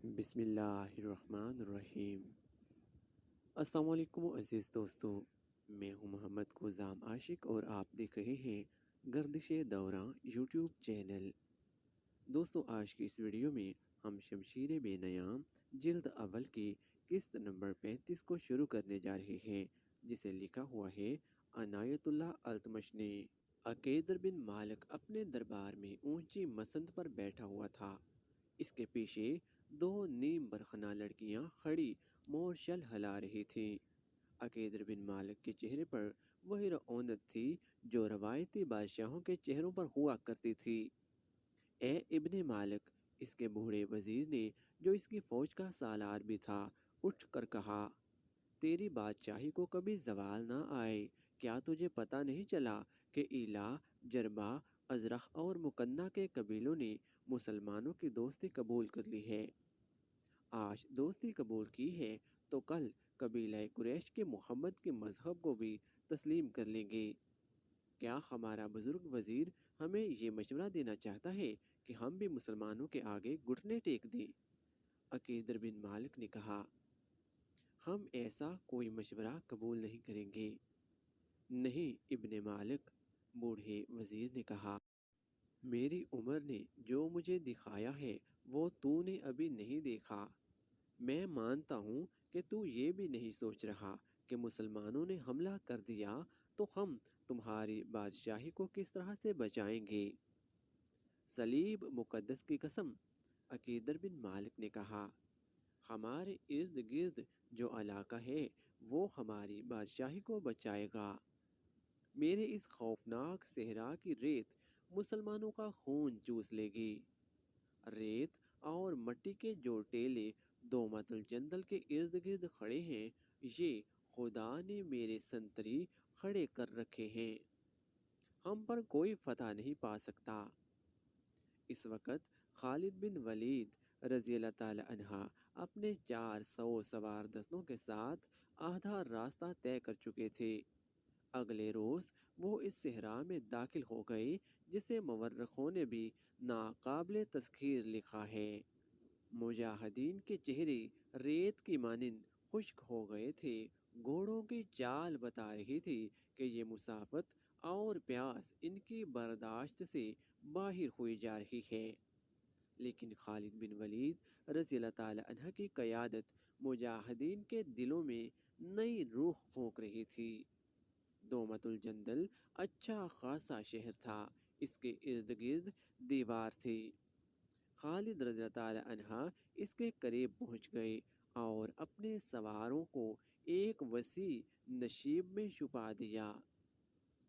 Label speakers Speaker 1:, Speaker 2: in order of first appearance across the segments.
Speaker 1: بسم اللہ الرحمن الرحیم۔ السلام علیکم عزیز دوستو، میں ہوں محمد کوزام عاشق اور آپ دیکھ رہے ہیں گردش دوراں یوٹیوب چینل۔ دوستو، آج کی اس ویڈیو میں ہم شمشیر بے نیام جلد اول کی قسط نمبر 35 کو شروع کرنے جا رہے ہیں، جسے لکھا ہوا ہے عنایت اللہ التمش نے۔ عقیدر بن مالک اپنے دربار میں اونچی مسند پر بیٹھا ہوا تھا۔ اس کے پیچھے دو نیم برہنہ لڑکیاں کھڑی مورشل ہلا رہی تھیں۔ عقیدر بن مالک کے چہرے پر وہی رعونت تھی جو روایتی بادشاہوں کے چہروں پر ہوا کرتی تھی۔ اے ابن مالک، اس کے بوڑھے وزیر نے، جو اس کی فوج کا سالار بھی تھا، اٹھ کر کہا، تیری بادشاہی کو کبھی زوال نہ آئے۔ کیا تجھے پتہ نہیں چلا کہ ایلا، جربا، ازرخ اور مکنہ کے قبیلوں نے مسلمانوں کی دوستی قبول کر لی ہے؟ آج دوستی قبول کی ہے تو کل قبیلہ قریش کے محمد کے مذہب کو بھی تسلیم کر لیں گے۔ کیا ہمارا بزرگ وزیر ہمیں یہ مشورہ دینا چاہتا ہے کہ ہم بھی مسلمانوں کے آگے گھٹنے ٹیک دیں؟ عقیدر بن مالک نے کہا، ہم ایسا کوئی مشورہ قبول نہیں کریں گے۔ نہیں ابن مالک، بوڑھے وزیر نے کہا، میری عمر نے جو مجھے دکھایا ہے وہ تو نے ابھی نہیں دیکھا۔ میں مانتا ہوں کہ تو یہ بھی نہیں سوچ رہا کہ مسلمانوں نے حملہ کر دیا تو ہم تمہاری بادشاہی کو کس طرح سے بچائیں گے۔ صلیب مقدس کی قسم، عقیدر بن مالک نے کہا، ہمارے ارد گرد جو علاقہ ہے وہ ہماری بادشاہی کو بچائے گا۔ میرے اس خوفناک صحرا کی ریت مسلمانوں کا خون چوس لے گی۔ ریت اور مٹی کے جو ٹیلے دومت الجندل کے ارد گرد کھڑے ہیں، یہ خدا نے میرے سنتری کھڑے کر رکھے ہیں۔ ہم پر کوئی فتح نہیں پا سکتا۔ اس وقت خالد بن ولید رضی اللہ تعالی عنہ اپنے 400 سوار دستوں کے ساتھ آدھا راستہ طے کر چکے تھے۔ اگلے روز وہ اس صحرا میں داخل ہو گئے جسے مورخوں نے بھی ناقابل تسخیر لکھا ہے۔ مجاہدین کے چہرے ریت کی مانند خشک ہو گئے تھے۔ گھوڑوں کی چال بتا رہی تھی کہ یہ مسافت اور پیاس ان کی برداشت سے باہر ہوئی جا رہی ہے، لیکن خالد بن ولید رضی اللہ تعالی عنہ کی قیادت مجاہدین کے دلوں میں نئی روح پھونک رہی تھی۔ دومت الجندل اچھا خاصا شہر تھا، اس کے ارد گرد دیوار تھی۔ خالد رضی اللہ تعالی عنہ اس کے قریب پہنچ گئے اور اپنے سواروں کو ایک وسیع نشیب میں چھپا دیا۔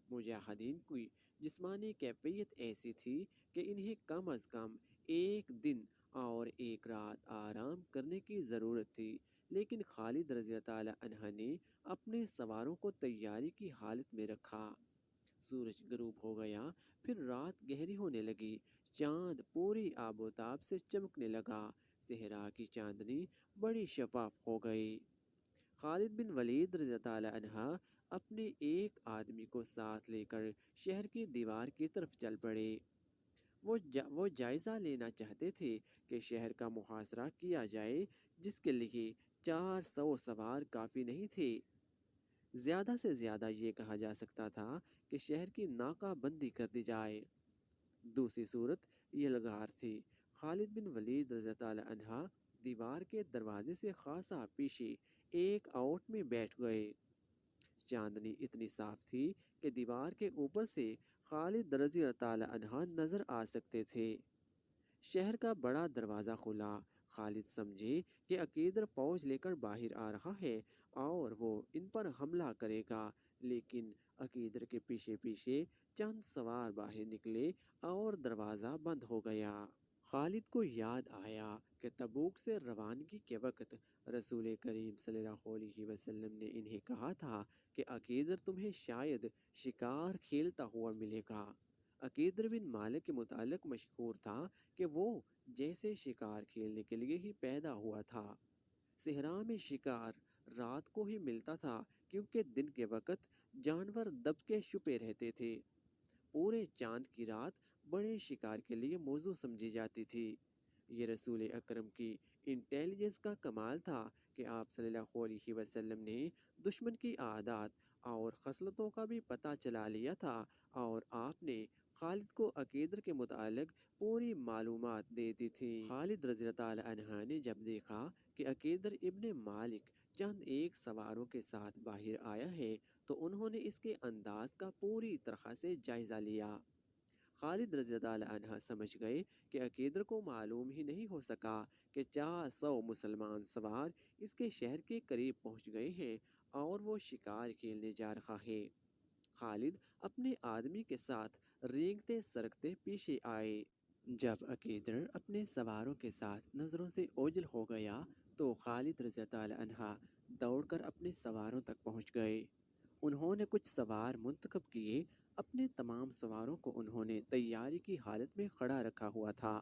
Speaker 1: مجاہدین کی جسمانی کیفیت ایسی تھی کہ انہیں کم از کم ایک دن اور ایک رات آرام کرنے کی ضرورت تھی، لیکن خالد رضی اللہ تعالی عنہ نے اپنے سواروں کو تیاری کی حالت میں رکھا۔ سورج غروب ہو گیا، پھر رات گہری ہونے لگی، چاند پوری آب و تاب سے چمکنے لگا، صحرا کی چاندنی بڑی شفاف ہو گئی۔ خالد بن ولید رضی اللہ تعالی عنہ اپنے ایک آدمی کو ساتھ لے کر شہر کی دیوار کی طرف چل پڑے۔ وہ جائزہ لینا چاہتے تھے کہ شہر کا محاصرہ کیا جائے، جس کے لیے 400 سوار کافی نہیں تھے۔ زیادہ سے زیادہ یہ کہا جا سکتا تھا کہ شہر کی ناکہ بندی کر دی جائے۔ دوسری صورت یلغار تھی۔ خالد بن ولید رضی اللہ تعالی عنہ دیوار کے دروازے سے خاصا پیچھے ایک آؤٹ میں بیٹھ گئے۔ چاندنی اتنی صاف تھی کہ دیوار کے اوپر سے خالد رضی اللہ تعالی عنہ نظر آ سکتے تھے۔ شہر کا بڑا دروازہ کھلا۔ خالد سمجھے کہ عقیدر فوج لے کر باہر آ رہا ہے اور وہ ان پر حملہ کرے گا، لیکن عقیدر کے پیچھے پیچھے چند سوار باہر نکلے اور دروازہ بند ہو گیا۔ خالد کو یاد آیا کہ تبوک سے روانگی کے وقت رسول کریم صلی اللہ علیہ وسلم نے انہیں کہا تھا کہ عقیدر تمہیں شاید شکار کھیلتا ہوا ملے گا۔ عقیدر بن مالک کے متعلق مشہور تھا کہ وہ جیسے شکار کھیلنے کے لیے ہی پیدا ہوا تھا۔ صحرا میں شکار رات کو ہی ملتا تھا، کیونکہ دن کے وقت جانور دب کے چھپے رہتے تھے۔ پورے چاند کی رات بڑے شکار کے لیے موزوں سمجھی جاتی تھی۔ یہ رسول اکرم کی انٹیلیجنس کا کمال تھا کہ آپ صلی اللہ علیہ وسلم نے دشمن کی عادات اور خصلتوں کا بھی پتہ چلا لیا تھا، اور آپ نے خالد کو عقیدر کے متعلق پوری معلومات دے دی تھی۔ خالد رضی اللہ تعالی عنہ نے جب دیکھا کہ عقیدر ابن مالک چند ایک سواروں کے ساتھ باہر آیا ہے تو انہوں نے اس کے انداز کا پوری طرح سے جائزہ لیا۔ خالد رضی اللہ عنہ سمجھ گئے کہ عقیدر کو معلوم ہی نہیں ہو سکا کہ 400 مسلمان سوار اس کے شہر کے قریب پہنچ گئے ہیں اور وہ شکار کھیلنے جا رہا ہے۔ خالد اپنے آدمی کے ساتھ رینگتے سرکتے پیچھے آئے۔ جب عقیدر اپنے سواروں کے ساتھ نظروں سے اوجھل ہو گیا تو خالد رضی اللہ عنہ دوڑ کر اپنے سواروں تک پہنچ گئے۔ انہوں نے کچھ سوار منتخب کیے، اپنے تمام سواروں کو انہوں نے تیاری کی حالت میں کھڑا رکھا ہوا تھا۔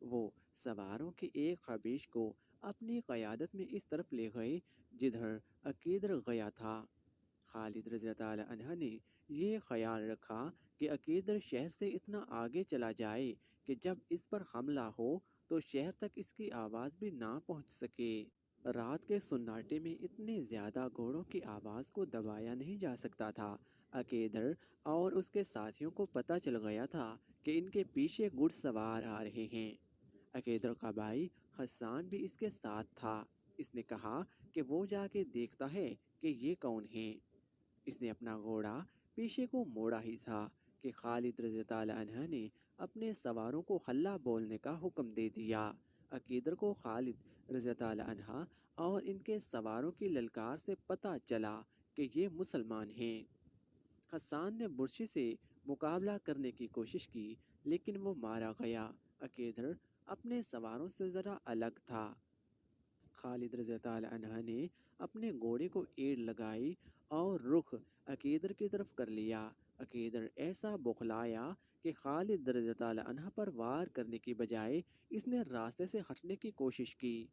Speaker 1: وہ سواروں کے ایک خبیش کو اپنی قیادت میں اس طرف لے گئے جدھر عقیدر گیا تھا۔ خالد رضی اللہ عنہ نے یہ خیال رکھا کہ عقیدر شہر سے اتنا آگے چلا جائے کہ جب اس پر حملہ ہو تو شہر تک اس کی آواز بھی نہ پہنچ سکے۔ رات کے سناٹے میں اتنے زیادہ گھوڑوں کی آواز کو دبایا نہیں جا سکتا تھا۔ عقیدر اور اس کے ساتھیوں کو پتہ چل گیا تھا کہ ان کے پیچھے گھڑ سوار آ رہے ہیں۔ عقیدر کا بھائی حسان بھی اس کے ساتھ تھا۔ اس نے کہا کہ وہ جا کے دیکھتا ہے کہ یہ کون ہیں۔ اس نے اپنا گھوڑا پیچھے کو موڑا ہی تھا کہ خالد رضی اللہ عنہ نے اپنے سواروں کو ہلّا بولنے کا حکم دے دیا۔ عقیدر کو خالد رضی اللہ عنہ اور ان کے سواروں کی للکار سے پتہ چلا کہ یہ مسلمان ہیں۔ حسان نے برچی سے مقابلہ کرنے کی کوشش کی لیکن وہ مارا گیا۔ عقیدر اپنے سواروں سے ذرا الگ تھا۔ خالد رضی اللہ عنہ نے اپنے گھوڑے کو ایڑ لگائی اور رخ عقیدر کی طرف کر لیا۔ عقیدر ایسا بوکھلایا کہ خالد رضی اللہ عنہ پر وار کرنے کی بجائے اس نے راستے سے ہٹنے کی کوشش کی۔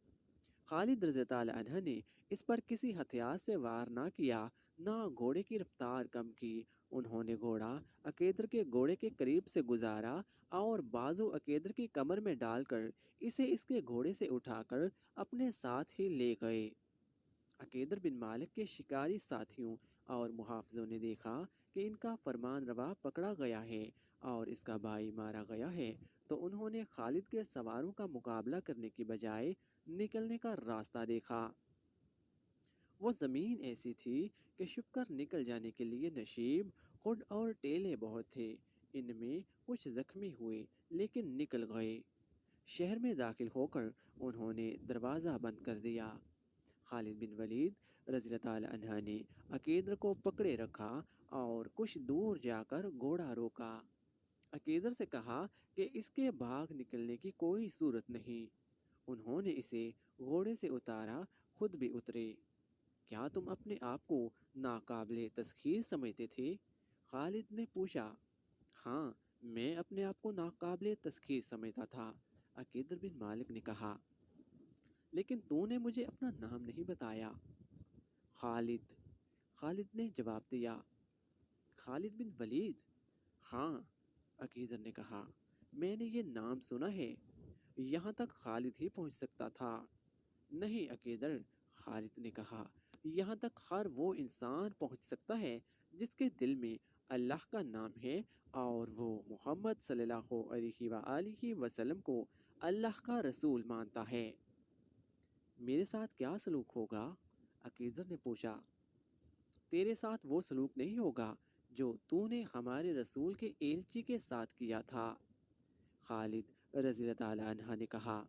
Speaker 1: خالد رضی اللہ عنہ نے اس پر کسی ہتھیار سے وار نہ کیا، نہ گھوڑے کی رفتار کم کی۔ انہوں نے گھوڑا عقیدر کے گھوڑے کے قریب سے گزارا اور بازو عقیدر کی کمر میں ڈال کر اسے اس کے گھوڑے سے اٹھا کر اپنے ساتھ ہی لے گئے۔ عقیدر بن مالک کے شکاری ساتھیوں اور محافظوں نے دیکھا کہ ان کا فرمان روا پکڑا گیا ہے اور اس کا بھائی مارا گیا ہے تو انہوں نے خالد کے سواروں کا مقابلہ کرنے کی بجائے نکلنے کا راستہ دیکھا۔ وہ زمین ایسی تھی کہ چھپ کر نکل جانے کے لیے نشیب، خڈ اور ٹیلے بہت تھے۔ ان میں کچھ زخمی ہوئے لیکن نکل گئے۔ شہر میں داخل ہو کر انہوں نے دروازہ بند کر دیا۔ خالد بن ولید رضی اللہ عنہ نے عقیدر کو پکڑے رکھا اور کچھ دور جا کر گھوڑا روکا۔ عقیدر سے کہا کہ اس کے بھاگ نکلنے کی کوئی صورت نہیں۔ انہوں نے اسے گھوڑے سے اتارا، خود بھی اترے۔ کیا تم اپنے آپ کو ناقابل تسخیر سمجھتے تھے؟ خالد نے پوچھا۔ ہاں، میں اپنے آپ کو ناقابل تسخیر سمجھتا تھا، عقیدر بن مالک نے کہا۔ لیکن تو نے مجھے اپنا نام نہیں بتایا۔ خالد نے جواب دیا۔ خالد بن ولید؟ ہاں، عقیدر نے کہا، میں نے یہ نام سنا ہے۔ یہاں تک خالد ہی پہنچ سکتا تھا۔ نہیں عقیدر، خالد نے کہا، یہاں تک ہر وہ انسان پہنچ سکتا ہے جس کے دل میں اللہ کا نام ہے اور وہ محمد صلی اللہ علیہ وآلہ وسلم کو اللہ کا رسول مانتا ہے۔ میرے ساتھ کیا سلوک ہوگا؟ عقیدر نے پوچھا۔ تیرے ساتھ وہ سلوک نہیں ہوگا جو تو نے ہمارے رسول کے ایلچی کے ساتھ کیا تھا، خالد رضی اللہ عنہ نے کہا۔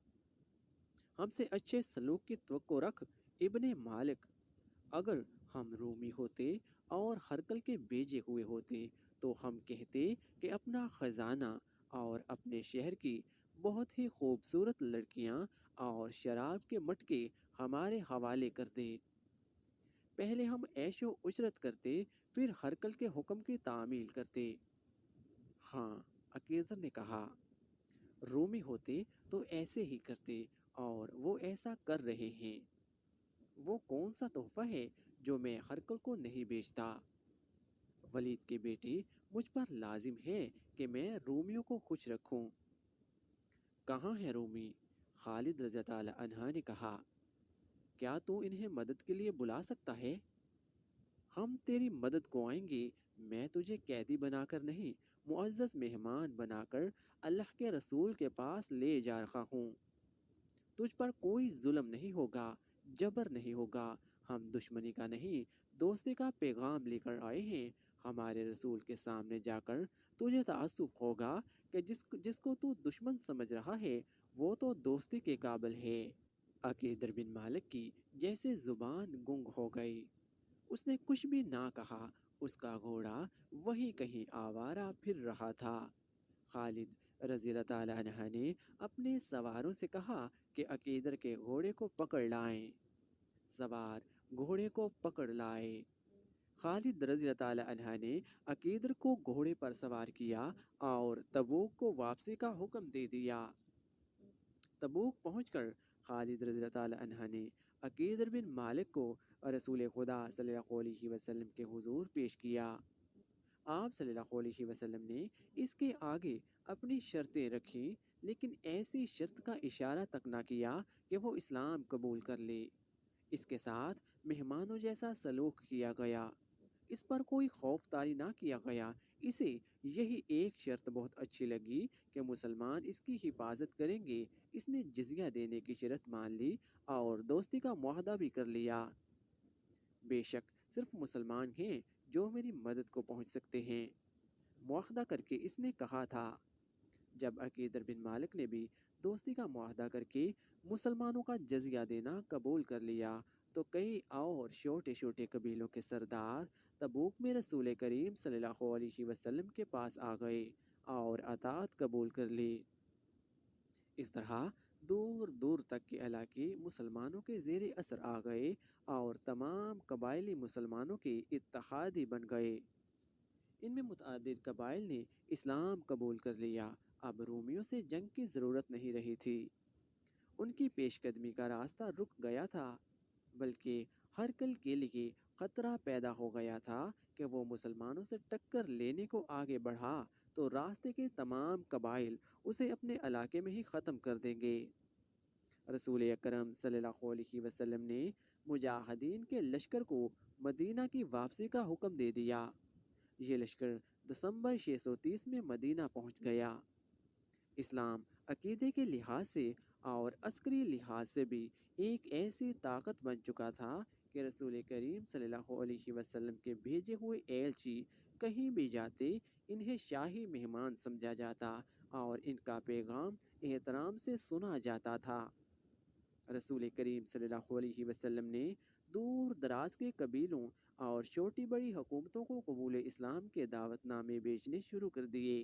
Speaker 1: ہم سے اچھے سلوک کی توقع رکھ ابن مالک۔ اگر ہم رومی ہوتے اور ہرقل کے بھیجے ہوئے ہوتے تو ہم کہتے کہ اپنا خزانہ اور اپنے شہر کی بہت ہی خوبصورت لڑکیاں اور شراب کے مٹکے ہمارے حوالے کر دے۔ پہلے ہم عیش و عشرت کرتے، پھر ہرقل کے حکم کی تعمیل کرتے۔ ہاں، عقیدر نے کہا، رومی ہوتے تو ایسے ہی کرتے اور وہ ایسا کر رہے ہیں۔ وہ کون سا تحفہ ہے جو میں ہرقل کو نہیں بیچتا؟ ولید کے بیٹے، مجھ پر لازم ہے کہ میں رومیوں کو خوش رکھوں۔ کہاں ہے رومی؟ خالد رضی اللہ عنہ نے کہا، کیا تو انہیں مدد کے لیے بلا سکتا ہے؟ ہم تیری مدد کو آئیں گے، میں تجھے قیدی بنا کر نہیں، معزز مہمان بنا کر اللہ کے رسول کے پاس لے جا رہا ہوں۔ تجھ پر کوئی ظلم نہیں ہوگا، جبر نہیں ہوگا، ہم دشمنی کا نہیں دوستی کا پیغام لے کر آئے ہیں۔ ہمارے رسول کے سامنے جا کر تجھے تعصف ہوگا کہ جس کو تو دشمن سمجھ رہا ہے وہ تو دوستی کے قابل ہے۔ عقیدر بن مالک کی جیسے زبان گنگ ہو گئی، اس نے کچھ بھی نہ کہا، اس کا گھوڑا وہیں کہیں آوارہ پھر رہا تھا۔ خالد رضی اللہ تعالیٰ عنہ نے اپنے سواروں سے کہا کہ عقیدر کے گھوڑے کو پکڑ لائیں۔ سوار گھوڑے کو پکڑ لائے۔ خالد رضی اللہ تعالیٰ عنہ نے عقیدر کو گھوڑے پر سوار کیا اور تبوک کو واپسی کا حکم دے دیا۔ تبوک پہنچ کر خالد رضی اللہ تعالیٰ عنہ نے عقیدر بن مالک کو رسول خدا صلی اللہ علیہ وسلم کے حضور پیش کیا۔ آپ صلی اللہ علیہ وسلم نے اس کے آگے اپنی شرطیں رکھیں، لیکن ایسی شرط کا اشارہ تک نہ کیا کہ وہ اسلام قبول کر لے۔ اس کے ساتھ مہمانوں جیسا سلوک کیا گیا، اس پر کوئی خوف طاری نہ کیا گیا۔ اسے یہی ایک شرط بہت اچھی لگی کہ مسلمان اس کی حفاظت کریں گے۔ اس نے جزیہ دینے کی شرط مان لی اور دوستی کا معاہدہ بھی کر لیا۔ بے شک صرف مسلمان ہیں جو میری مدد کو پہنچ سکتے ہیں، معاہدہ کر کے اس نے کہا تھا۔ جب عقیدر بن مالک نے بھی دوستی کا معاہدہ کر کے مسلمانوں کا جزیہ دینا قبول کر لیا تو کئی اور چھوٹے چھوٹے قبیلوں کے سردار تبوک میں رسول کریم صلی اللہ علیہ وسلم کے پاس آ گئے اور اطاعت قبول کر لی۔ اس طرح دور دور تک کے علاقے مسلمانوں کے زیر اثر آ گئے اور تمام قبائلی مسلمانوں کے اتحادی بن گئے۔ ان میں متعدد قبائل نے اسلام قبول کر لیا۔ اب رومیوں سے جنگ کی ضرورت نہیں رہی تھی، ان کی پیش قدمی کا راستہ رک گیا تھا، بلکہ ہر کل کے لیے خطرہ پیدا ہو گیا تھا کہ وہ مسلمانوں سے ٹکر لینے کو آگے بڑھا تو راستے کے تمام قبائل اسے اپنے علاقے میں ہی ختم کر دیں گے۔ رسول اکرم صلی اللہ علیہ وسلم نے مجاہدین کے لشکر کو مدینہ کی واپسی کا حکم دے دیا۔ یہ لشکر دسمبر 630 میں مدینہ پہنچ گیا۔ اسلام عقیدے کے لحاظ سے اور عسکری لحاظ سے بھی ایک ایسی طاقت بن چکا تھا کہ رسول کریم صلی اللہ علیہ وسلم کے بھیجے ہوئے ایلچی کہیں بھی جاتے انہیں شاہی مہمان سمجھا جاتا اور ان کا پیغام احترام سے سنا جاتا تھا۔ رسول کریم صلی اللہ علیہ وسلم نے دور دراز کے قبیلوں اور چھوٹی بڑی حکومتوں کو قبول اسلام کے دعوت نامے بیچنے شروع کر دیے۔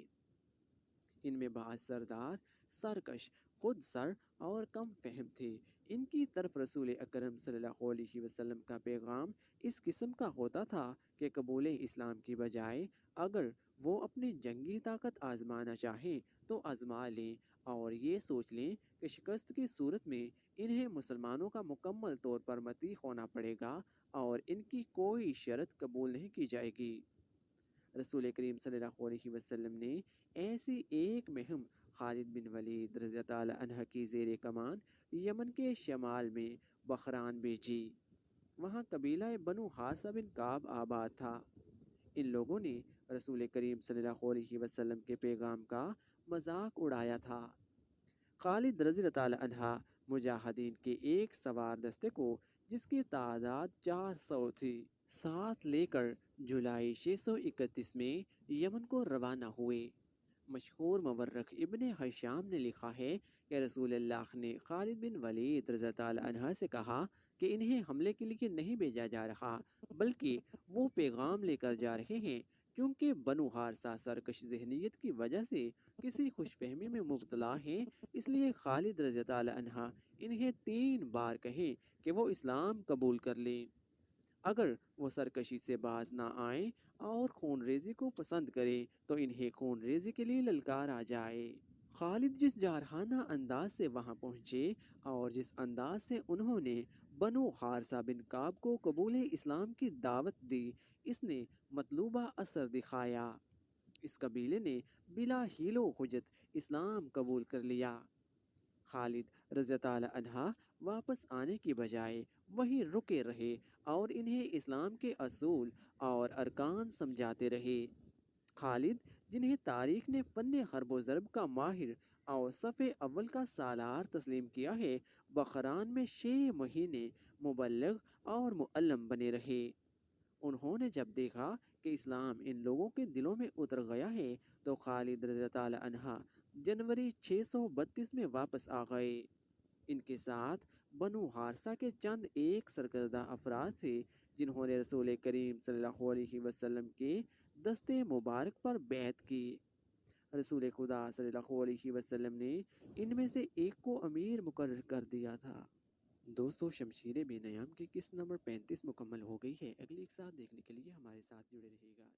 Speaker 1: ان میں بعض سردار سرکش، خود سر اور کم فہم تھے۔ ان کی طرف رسول اکرم صلی اللہ علیہ وسلم کا پیغام اس قسم کا ہوتا تھا کہ قبول اسلام کی بجائے اگر وہ اپنی جنگی طاقت آزمانا چاہیں تو آزما لیں اور یہ سوچ لیں کہ شکست کی صورت میں انہیں مسلمانوں کا مکمل طور پر مطیع ہونا پڑے گا اور ان کی کوئی شرط قبول نہیں کی جائے گی۔ رسول کریم صلی اللہ علیہ وسلم نے ایسی ایک مہم خالد بن ولید رضی اللہ عنہ کی زیر کمان یمن کے شمال میں بخران بھیجی۔ وہاں قبیلہ بنو حارثہ بن کعب آباد تھا۔ ان لوگوں نے رسول کریم صلی اللہ علیہ وسلم کے پیغام کا مذاق اڑایا تھا۔ خالد رضی اللہ عنہ مجاہدین کے ایک سوار دستے کو جس کی تعداد 400 تھی ساتھ لے کر جولائی 631 میں یمن کو روانہ ہوئے۔ مشہور مورخ ابن حشام نے لکھا ہے کہ رسول اللہ نے خالد بن ولید رضی اللہ عنہ سے کہا کہ انہیں حملے کے لیے نہیں بھیجا جا رہا بلکہ وہ پیغام لے کر جا رہے ہیں، کیونکہ بنو حارثہ سرکش ذہنیت کی وجہ سے کسی خوش فہمی میں مبتلا ہیں، اس لیے خالد رضی اللہ عنہ انہیں 3 بار کہیں کہ وہ اسلام قبول کر لیں۔ اگر وہ سرکشی سے باز نہ آئیں اور خون ریزی کو پسند کریں تو انہیں خون ریزی کے لیے للکارا جائے۔ خالد جس جارحانہ انداز سے وہاں پہنچے اور جس انداز سے انہوں نے بنو حارثہ بن کعب کو قبول اسلام کی دعوت دی، اس نے مطلوبہ اثر دکھایا۔ اس قبیلے نے بلا حیل و حجت اسلام قبول کر لیا۔ خالد رضی تعالی عنہ واپس آنے کی بجائے وہیں رکے رہے اور انہیں اسلام کے اصول اور ارکان سمجھاتے رہے۔ خالد، جنہیں تاریخ نے فن حرب و ضرب کا ماہر اور صف اول کا سالار تسلیم کیا ہے، بحران میں 6 مہینے مبلغ اور معلم بنے رہے۔ انہوں نے جب دیکھا کہ اسلام ان لوگوں کے دلوں میں اتر گیا ہے تو خالد رضی تعالی عنہ جنوری 632 میں واپس آ گئے۔ ان کے ساتھ بنو حارثہ کے چند ایک سرکردہ افراد تھے جنہوں نے رسول کریم صلی اللہ علیہ وسلم کے دستے مبارک پر بیعت کی۔ رسول خدا صلی اللہ علیہ وسلم نے ان میں سے ایک کو امیر مقرر کر دیا تھا۔ دوستو، شمشیر بے نیام کی قسط نمبر 35 مکمل ہو گئی ہے۔ اگلی ایک ساتھ دیکھنے کے لیے ہمارے ساتھ جڑے رہیے گا۔